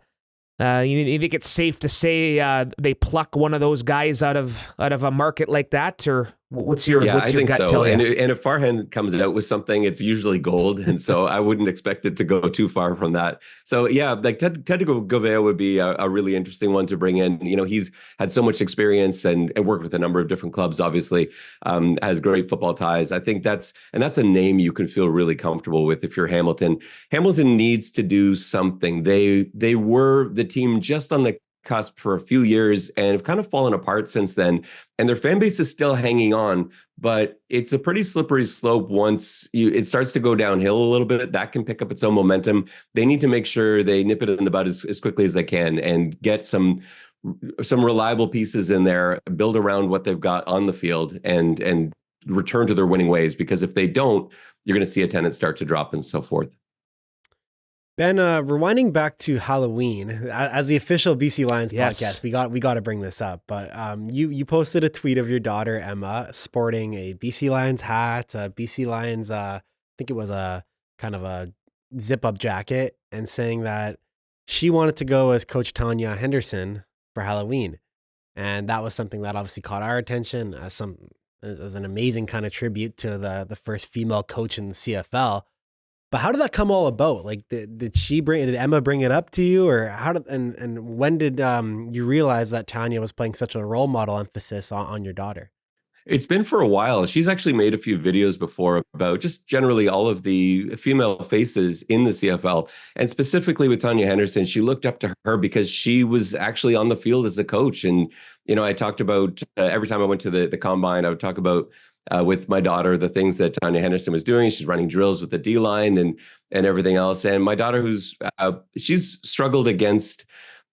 You think it's safe to say they pluck one of those guys out of a market like that, or What's your Yeah, I think gut so. tell you? And if Farhan comes out with something, it's usually gold, and so I wouldn't expect it to go too far from that. So yeah, like Ted Govea would be a really interesting one to bring in. You know, he's had so much experience and worked with a number of different clubs. Obviously, has great football ties. I think that's a name you can feel really comfortable with if you're Hamilton. Hamilton needs to do something. They were the team just on the cusp for a few years and have kind of fallen apart since then, and their fan base is still hanging on, but it's a pretty slippery slope. Once it starts to go downhill a little bit, that can pick up its own momentum. They need to make sure they nip it in the bud as quickly as they can and get some reliable pieces in there, build around what they've got on the field, and return to their winning ways, because if they don't, you're going to see attendance start to drop and so forth. Ben, rewinding back to Halloween, as the official BC Lions Yes. podcast, we got to bring this up. But you posted a tweet of your daughter Emma sporting a BC Lions hat, a BC Lions, I think it was a kind of a zip up jacket, and saying that she wanted to go as Coach Tanya Henderson for Halloween, and that was something that obviously caught our attention as an amazing kind of tribute to the first female coach in the CFL. But how did that come all about? Like, did Emma bring it up to you, or and when did you realize that Tanya was playing such a role model emphasis on your daughter? It's been for a while. She's actually made a few videos before about just generally all of the female faces in the CFL. And specifically with Tanya Henderson, she looked up to her because she was actually on the field as a coach. And, you know, I talked about every time I went to the combine, I would talk about with my daughter the things that Tanya Henderson was doing. She's running drills with the D line and everything else. And my daughter, she's struggled against,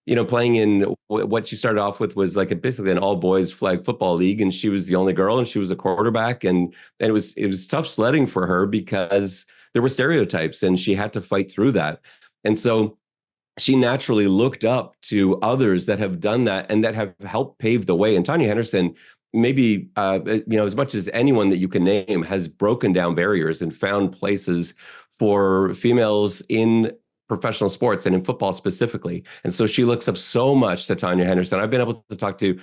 you know, playing in what she started off with was like basically an all boys flag football league, and she was the only girl, and she was a quarterback, and it was tough sledding for her because there were stereotypes, and she had to fight through that. And so she naturally looked up to others that have done that and that have helped pave the way. And Tanya Henderson, maybe you know, as much as anyone that you can name, has broken down barriers and found places for females in professional sports and in football specifically. And so she looks up so much to Tanya Henderson. I've been able to talk to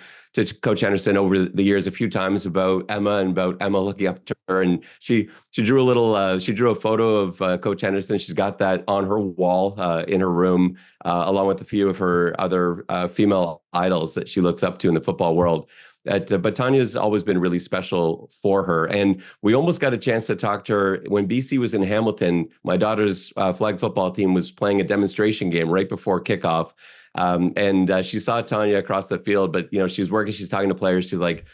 Coach Henderson over the years a few times about Emma and about Emma looking up to her. And she drew a photo of Coach Henderson. She's got that on her wall in her room, along with a few of her other female idols that she looks up to in the football world. But Tanya's always been really special for her. And we almost got a chance to talk to her when BC was in Hamilton. My daughter's flag football team was playing a demonstration game right before kickoff. And she saw Tanya across the field, but, you know, she's working, she's talking to players. She's like,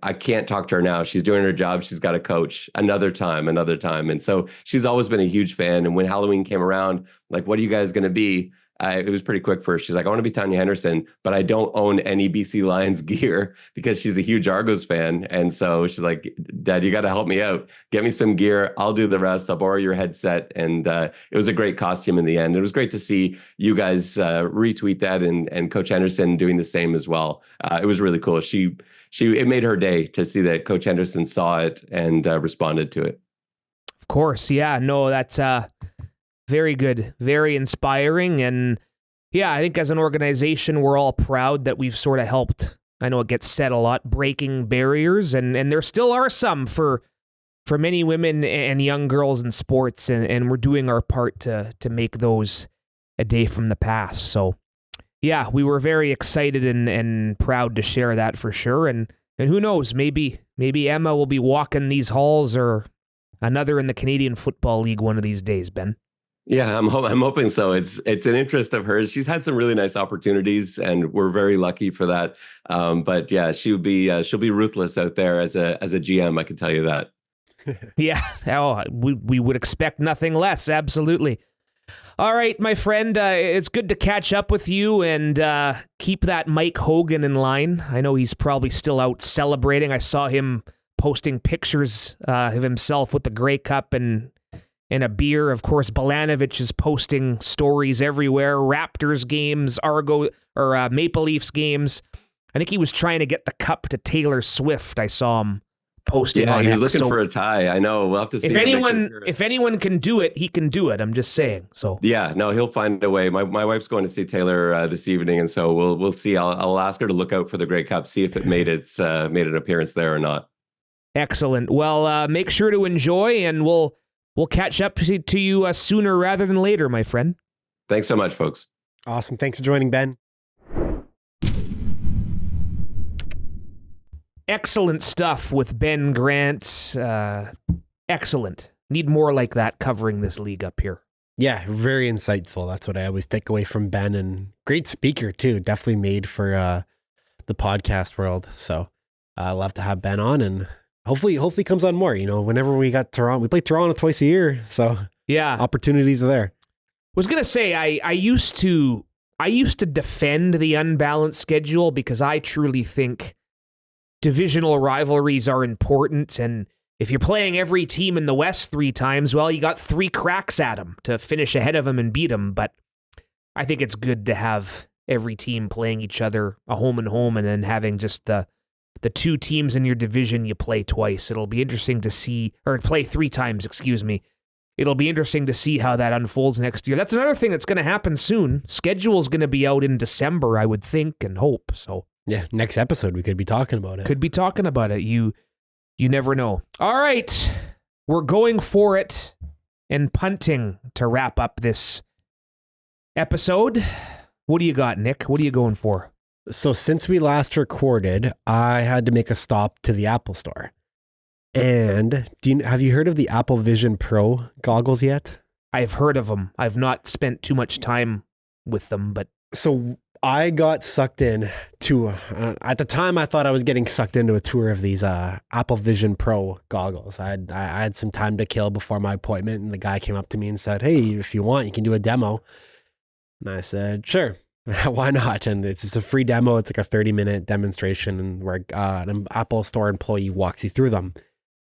I can't talk to her now. She's doing her job. She's got to coach another time. And so she's always been a huge fan. And when Halloween came around, like, what are you guys going to be? It was pretty quick for her. She's like, I want to be Tanya Henderson, but I don't own any BC Lions gear, because she's a huge Argos fan. And so she's like, Dad, you got to help me out. Get me some gear. I'll do the rest. I'll borrow your headset. And it was a great costume in the end. It was great to see you guys retweet that and Coach Henderson doing the same as well. It was really cool. It made her day to see that Coach Henderson saw it and responded to it. Of course. Yeah, no, that's very good, very inspiring. And yeah, I think as an organization, we're all proud that we've sort of helped, I know it gets said a lot, breaking barriers. And there still are some for many women and young girls in sports. And we're doing our part to make those a day from the past. So yeah, we were very excited and proud to share that for sure. And who knows, maybe Emma will be walking these halls or another in the Canadian Football League one of these days, Ben. Yeah, I'm hoping so. It's an interest of hers. She's had some really nice opportunities, and we're very lucky for that. But yeah, she'll be ruthless out there as a GM. I can tell you that. Yeah, we would expect nothing less. Absolutely. All right, my friend, it's good to catch up with you and keep that Mike Hogan in line. I know he's probably still out celebrating. I saw him posting pictures of himself with the Grey Cup and a beer. Of course, Balanovich is posting stories everywhere. Raptors games, Maple Leafs games. I think he was trying to get the cup to Taylor Swift. I saw him posting. Yeah, on he was X. looking for a tie. I know. We'll have to see. If anyone can do it, he can do it. I'm just saying. So yeah, no, he'll find a way. My wife's going to see Taylor this evening, and so we'll see. I'll ask her to look out for the Grey Cup, see if it made an appearance there or not. Excellent. Well, make sure to enjoy, and we'll catch up to you sooner rather than later, my friend. Thanks so much, folks. Awesome. Thanks for joining, Ben. Excellent stuff with Ben Grant. Excellent. Need more like that covering this league up here. Yeah, very insightful. That's what I always take away from Ben, and great speaker too. Definitely made for the podcast world. So I love to have Ben on, and hopefully comes on more. Whenever we got Toronto, we play Toronto twice a year, so yeah, opportunities are there. Was gonna say I used to defend the unbalanced schedule because I truly think divisional rivalries are important, and if you're playing every team in the West 3 times, well, you got 3 cracks at them to finish ahead of them and beat them. But I think it's good to have every team playing each other a home and home, and then having just the 2 teams in your division you play twice. It'll be interesting to see, or play 3 times, excuse me. It'll be interesting to see how that unfolds next year. That's another thing that's going to happen soon. Schedule's going to be out in December, I would think and hope. So yeah, next episode we could be talking about it. Could be talking about it. You never know. All right. We're going for it and punting to wrap up this episode. What do you got, Nick? What are you going for? So since we last recorded, I had to make a stop to the Apple Store. And have you heard of the Apple Vision Pro goggles yet? I've heard of them. I've not spent too much time with them, but... So I got sucked in to, at the time I thought I was getting sucked into a tour of these Apple Vision Pro goggles. I had some time to kill before my appointment, and the guy came up to me and said, "Hey, if you want, you can do a demo." And I said, "Sure, why not?" And it's a free demo. It's like a 30-minute demonstration, and where an Apple Store employee walks you through them.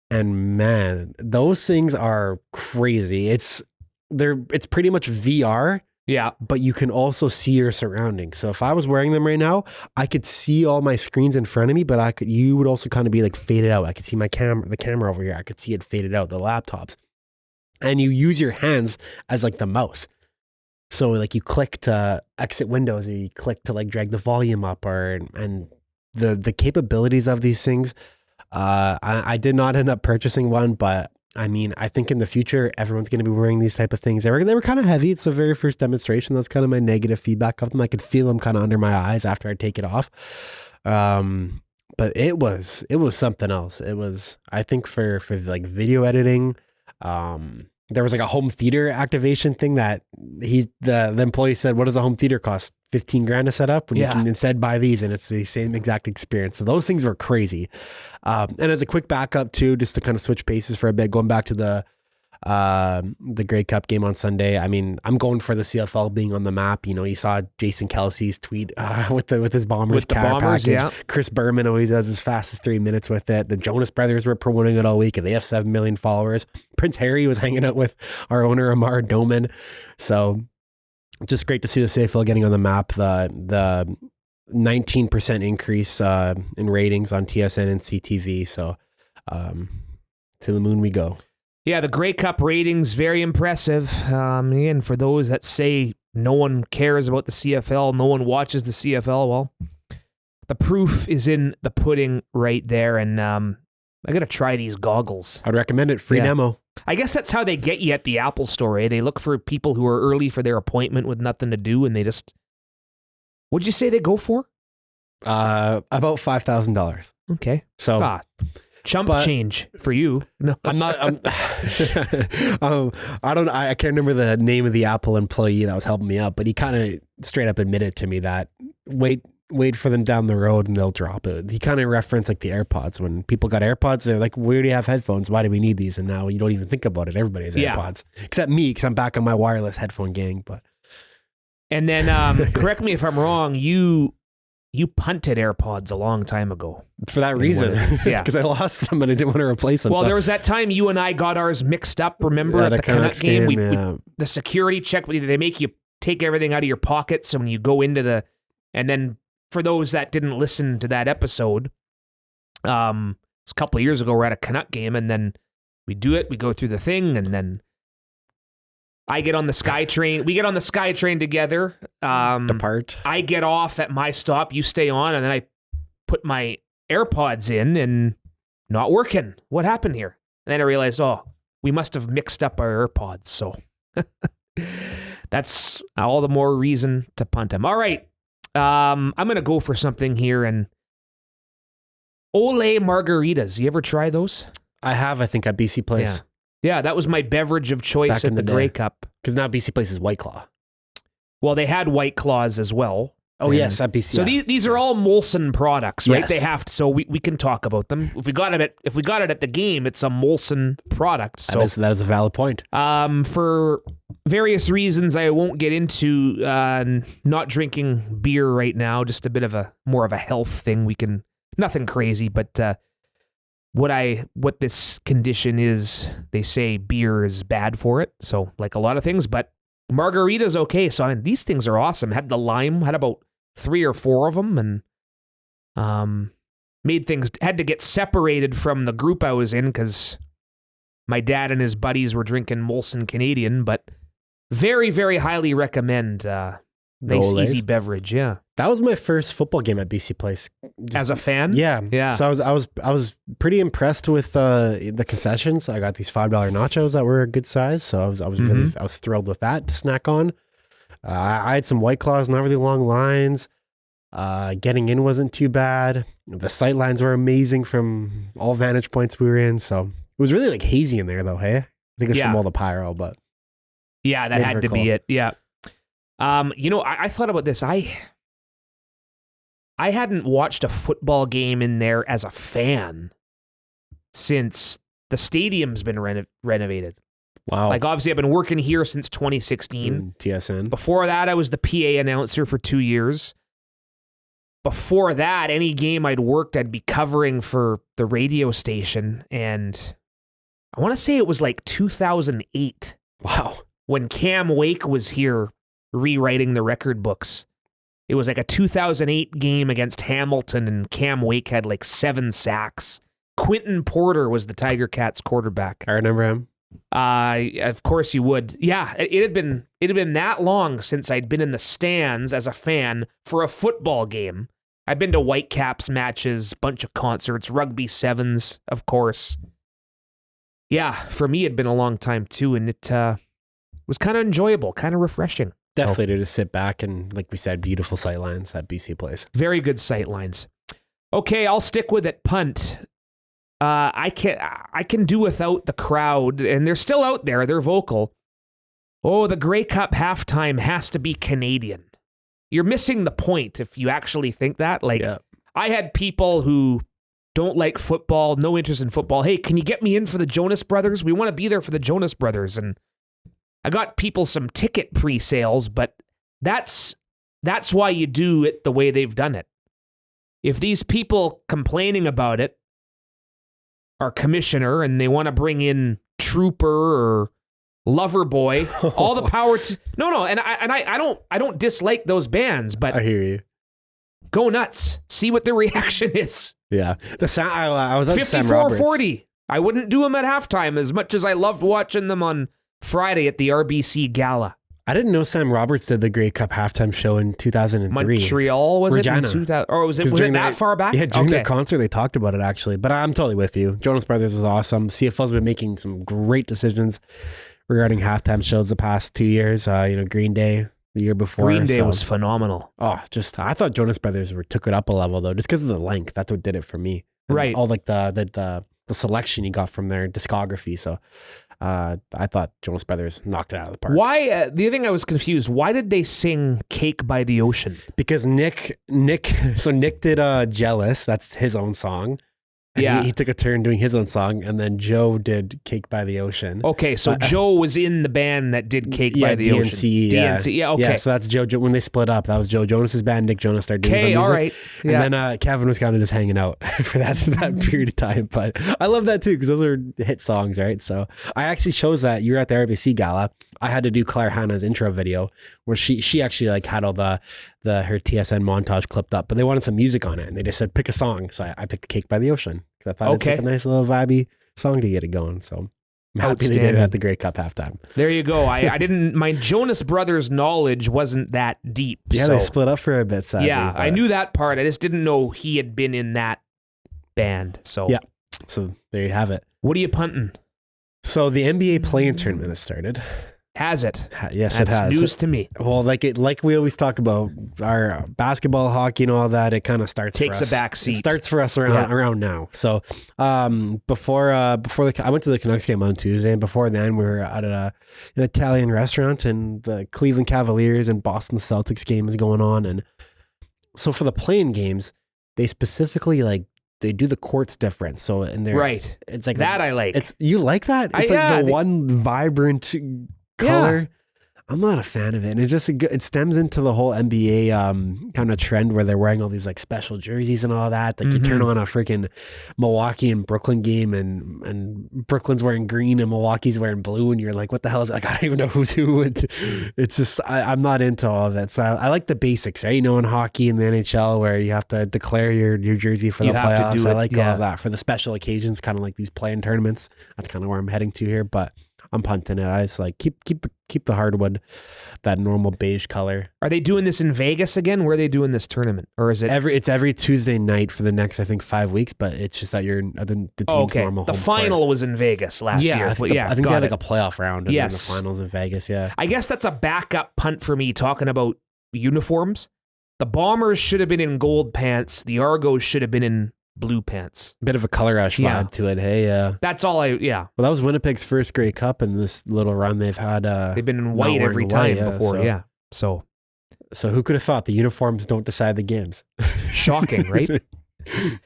And man, those things are crazy. It's pretty much VR. Yeah. But you can also see your surroundings. So if I was wearing them right now, I could see all my screens in front of me, but you would also kind of be like faded out. I could see the camera over here. I could see it faded out, the laptops. And you use your hands as like the mouse. So like you click to exit windows, or you click to like drag the volume up, and the capabilities of these things. I did not end up purchasing one, but I mean, I think in the future, everyone's going to be wearing these type of things. They were kind of heavy. It's the very first demonstration. That's kind of my negative feedback of them. I could feel them kind of under my eyes after I take it off. But it was something else. It was, I think for like video editing, there was like a home theater activation thing that the employee said, "What does a home theater cost? $15,000 to set up when you can instead buy these," and it's the same exact experience. So those things were crazy. And as a quick backup too, just to kind of switch paces for a bit, going back to the Grey Cup game on Sunday. I mean, I'm going for the CFL being on the map. You saw Jason Kelsey's tweet with his Bombers package. Yeah. Chris Berman always does as fast as 3 minutes with it. The Jonas Brothers were promoting it all week, and they have 7 million followers. Prince Harry was hanging out with our owner Amar Doman. So just great to see the CFL getting on the map. The 19% increase in ratings on TSN and CTV. So to the moon we go. Yeah, the Grey Cup ratings, very impressive. And for those that say no one cares about the CFL, no one watches the CFL, well, the proof is in the pudding right there. And I got to try these goggles. I'd recommend it. Free demo. I guess that's how they get you at the Apple Store. They look for people who are early for their appointment with nothing to do, and they just... What'd you say they go for? About $5,000. Okay. So... Chump change for you. No, I'm not. I can't remember the name of the Apple employee that was helping me out, but he kind of straight up admitted to me that wait for them down the road and they'll drop it. He kind of referenced like the AirPods. When people got AirPods, they're like, "We already have headphones. Why do we need these?" And now you don't even think about it. Everybody has AirPods except me, because I'm back on my wireless headphone gang. But and then correct me if I'm wrong. You punted AirPods a long time ago. For that reason. Yeah. Because I lost them and I didn't want to replace them. Well, there was that time you and I got ours mixed up, remember, at the Canucks game? We, the security check, they make you take everything out of your pockets when you go into the... And then for those that didn't listen to that episode, it's a couple of years ago, we're at a Canuck game, and then we do it, we go through the thing, and then I get on the SkyTrain. We get on the SkyTrain together. Depart. I get off at my stop. You stay on, and then I put my AirPods in, and not working. What happened here? And then I realized, we must have mixed up our AirPods. So that's all the more reason to punt them. All right. I'm going to go for something here. And Ole margaritas. You ever try those? I have, I think, at BC Place. Yeah, that was my beverage of choice Back at in the the Grey day. Cup. Because now BC Place is White Claw. Well, they had White Claws as well. Oh, yes, at BC. So these are all Molson products, right? Yes. They have to, so we can talk about them. If we got it at the game, it's a Molson product. So that is a valid point. for various reasons I won't get into, not drinking beer right now, just a bit of more of a health thing. Nothing crazy, but what this condition is, they say beer is bad for it. So like a lot of things, but margarita's okay. So I mean, these things are awesome. Had the lime, had about 3 or 4 of them, and had to get separated from the group I was in because my dad and his buddies were drinking Molson Canadian, but very, very highly recommend nice, easy beverage. Yeah. That was my first football game at BC Place. As a fan? Yeah. Yeah. So I was pretty impressed with the concessions. I got these $5 nachos that were a good size. So I was thrilled with that to snack on. I had some White Claws, not really long lines. Getting in wasn't too bad. The sight lines were amazing from all vantage points we were in. So it was really like hazy in there though. Hey, I think it's from all the pyro, but yeah, that had to be it. Yeah. I thought about this. I hadn't watched a football game in there as a fan since the stadium's been renovated. wow. Like, obviously, I've been working here since 2016. TSN. Before that, I was the PA announcer for 2 years. Before that, any game I'd worked, I'd be covering for the radio station. And I want to say it was like 2008 Wow. when Cam Wake was here rewriting the record books. It was like a 2008 game against Hamilton, and Cam Wake had like 7 sacks. Quentin Porter was the Tiger Cats quarterback. I remember him. Of course you would. Yeah, it had been that long since I'd been in the stands as a fan for a football game. I've been to Whitecaps matches, bunch of concerts, rugby sevens, of course. Yeah, for me it'd been a long time too, and it was kind of enjoyable, kind of refreshing. Definitely to sit back and, like we said, beautiful sight lines at BC Place. Very good sight lines. Okay, I'll stick with it. Punt. I can do without the crowd, and they're still out there. They're vocal. Oh, the Grey Cup halftime has to be Canadian. You're missing the point if you actually think that. Like, I had people who don't like football, no interest in football. Hey, can you get me in for the Jonas Brothers? We want to be there for the Jonas Brothers. And I got people some ticket pre-sales, but that's why you do it the way they've done it. If these people complaining about it are commissioner and they want to bring in Trooper or Loverboy, all the power to no, and I don't dislike those bands, but I hear you. Go nuts. See what the reaction is. Yeah, the sound. I was at Sam Roberts. 54-40. I wouldn't do them at halftime as much as I loved watching them on Friday at the RBC Gala. I didn't know Sam Roberts did the Grey Cup halftime show in 2003. Montreal, was Regina. it in 2000? Or was it that far back? Yeah, during their concert, they talked about it, actually. But I'm totally with you. Jonas Brothers is awesome. CFL's been making some great decisions regarding halftime shows the past 2 years. Green Day the year before. Green Day was phenomenal. Oh, I thought Jonas Brothers took it up a level, though, just because of the length. That's what did it for me. And right. all like the selection you got from their discography. So I thought Jonas Brothers knocked it out of the park. Why? The thing I was confused. Why did they sing "Cake by the Ocean"? Because Nick did "Jealous." That's his own song. And he took a turn doing his own song, and then Joe did "Cake by the Ocean." Okay, so Joe was in the band that did "Cake by the Ocean." DNC, yeah, okay. Yeah, so that's Joe. When they split up, that was Joe Jonas's band. Nick Jonas started doing some music. All right. Yeah. And then Kevin was kind of just hanging out for that period of time. But I love that too, because those are hit songs, right? So I actually chose that. You were at the RBC Gala. I had to do Claire Hannah's intro video where she actually had all her TSN montage clipped up, but they wanted some music on it, and they just said pick a song. So I picked "Cake by the Ocean" because I thought it's like a nice little vibey song to get it going. So I'm happy they did it at the Grey Cup halftime. There you go. I didn't. My Jonas Brothers knowledge wasn't that deep. Yeah, they split up for a bit. Sadly, I knew that part. I just didn't know he had been in that band. So yeah. So there you have it. What are you punting? So the NBA play-in tournament has started. Has it? Yes, That's it has. news to me. Well, like we always talk about our basketball, hockey, and all that. It kind of starts Takes for a us. back seat. It starts for us around now. So I went to the Canucks game on Tuesday, and before then we were at an Italian restaurant, and the Cleveland Cavaliers and Boston Celtics game is going on. And so for the play-in games, they specifically they do the courts different. So in there, right? It's like that I like. You like that? It's the one vibrant color. I'm not a fan of it, and it stems into the whole NBA kind of trend where they're wearing all these like special jerseys and all that. Like you turn on a freaking Milwaukee and Brooklyn game, and Brooklyn's wearing green and Milwaukee's wearing blue, and you're like, what the hell is it? Like, I don't even know who's who. It's just I'm not into all of that. So I like the basics, right? You know, in hockey and the NHL where you have to declare your jersey for the playoffs. I like all of that for the special occasions, kind of like these play-in tournaments. That's kind of where I'm heading to here, but I'm punting it. I just like keep the hardwood, that normal beige color. Are they doing this in Vegas again? Where are they doing this tournament, or is it it's every Tuesday night for the next 5 weeks? But it's just that you're the team's normal. The home final court. was in Vegas last year. I think they had like a playoff round, and then the finals in Vegas. Yeah, I guess that's a backup punt for me. Talking about uniforms, the Bombers should have been in gold pants. The Argos should have been in blue pants. Bit of a color rush vibe to it. Hey, that's all Well, that was Winnipeg's first Grey Cup in this little run they've had. They've been in white every time before. So who could have thought the uniforms don't decide the games? Shocking, right?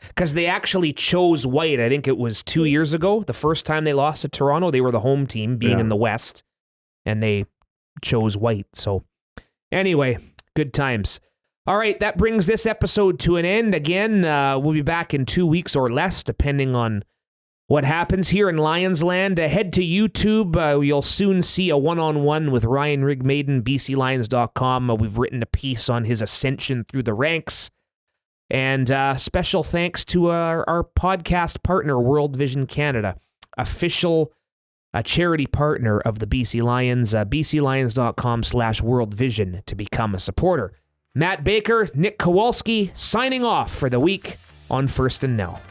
Because they actually chose white. I think it was 2 years ago. The first time they lost to Toronto, they were the home team, being in the West, and they chose white. So anyway, good times. All right, that brings this episode to an end. Again, we'll be back in 2 weeks or less, depending on what happens here in Lions Land. Head to YouTube. You'll soon see a one-on-one with Ryan Rigmaiden, BCLions.com. We've written a piece on his ascension through the ranks. And special thanks to our podcast partner, World Vision Canada, official charity partner of the BC Lions, bclions.com/worldvision to become a supporter. Matt Baker, Nick Kowalski, signing off for the week on First and Now.